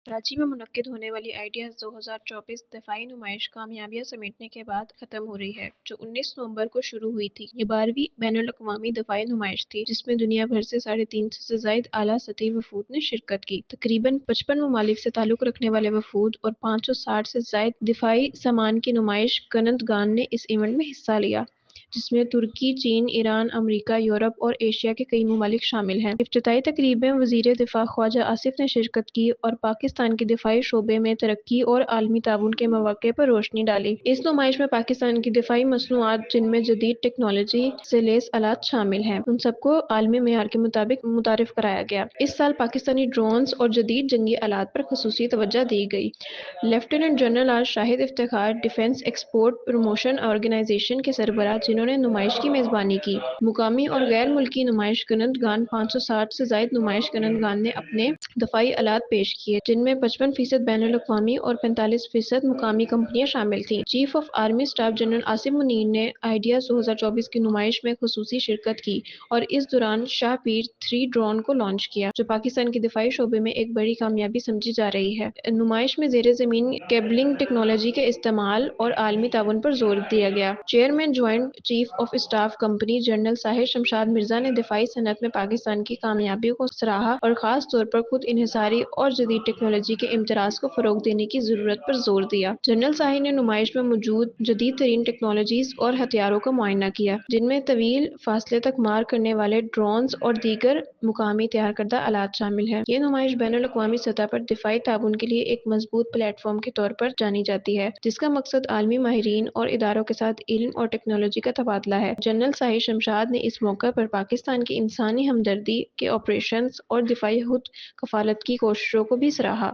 कराची में मुनक्किद होने वाली आइडियाज़ 2024 दफाई नुमाइश कामयाबियां समेटने के बाद ख़त्म हो रही है, जो 19 नवंबर को शुरू हुई थी। ये 12वीं बैनुल-अक़वामी दफाई नुमाइश थी, जिसमें दुनिया भर से 350 से ज़ायद आला सतही वफूद ने शिरकत की। तकरीबन 55 ममालिक से ताल्लुक़ रखने वाले वफूद और 560 से ज़ायद दिफाई सामान की नुमाइश कनंदगान ने इस इवेंट में हिस्सा लिया, जिसमें तुर्की, चीन, ईरान, अमरीका, यूरोप और एशिया के कई ममालिक शामिल हैं। इफ्तिताई तकरीब में वज़ीर दिफा ख्वाजा आसिफ ने शिरकत की और पाकिस्तान के दिफाई शोबे में तरक्की और आलमी ताउन के मौक़े पर रोशनी डाली। इस नुमाइश में पाकिस्तान की दिफाई मसनूआत, जिनमें जदीद टेक्नोलॉजी से लैस आलात शामिल हैं, उन सबको आलमी मेयार के मुताबिक मुतारिफ कराया गया। इस साल पाकिस्तानी ड्रोन्स और जदीद जंगी आलात पर ख़ुसूसी तवज्जो दी गई। Lieutenant general R Shahid Iftikhar, defence export promotion organisation के सरबराह, जिन्होंने नुमाइश की मेज़बानी की। मुकामी और गैर मुल्की नुमाइश कनंदगान 560 से ज़ायद नुमाइश कनंदगान ने अपने दफाई आलात पेश किए, जिनमें 55% बैनुल-अक़वामी और 45% मुकामी कंपनियां शामिल थीं। Chief of army staff general Asim Munir ने आइडियाज़ 2024 की नुमाइश में ख़ुसूसी शिरकत की और इस दौरान शाहपीर 3 ड्रोन को लॉन्च किया, जो पाकिस्तान के दिफाई शोबे में एक बड़ी कामयाबी समझी जा रही है। नुमाइश में ज़ेरे ज़मीन केबलिंग टेक्नोलॉजी के इस्तेमाल और आलमी ताउन पर जोर दिया गया। Chairman joint chief of staff company general Sahir Shamshad Mirza ने दिफाई सनत में पाकिस्तान की कामयाबियों को सराहा और ख़ास तौर पर खुद इन्हिसारी और जदीद टेक्नोलॉजी के इम्तराज को फ़रोग़ देने की ज़रूरत पर जोर दिया। जनरल साहिर ने नुमाइश में मौजूद जदीद तरीन टेक्नोलॉजीज़ और हथियारों का मुआयना किया, जिनमें तवील फासले तक मार करने वाले ड्रोन्स और दीगर मुकामी तैयार करदा आलात शामिल हैं। ये नुमाइश बैनुल-अक़वामी सतह पर दिफाई ताउन के लिए एक मज़बूत प्लेटफॉर्म के तौर पर जानी जाती है, जिसका मकसद आलमी माहिरीन और इदारों के साथ इल्म और टेक्नोलॉजी का तबादला है। जनरल साहिर शमशाद ने इस मौके पर पाकिस्तान की इंसानी हमदर्दी के ऑपरेशंस और दिफाई खुद कफालत की कोशिशों को भी सराहा।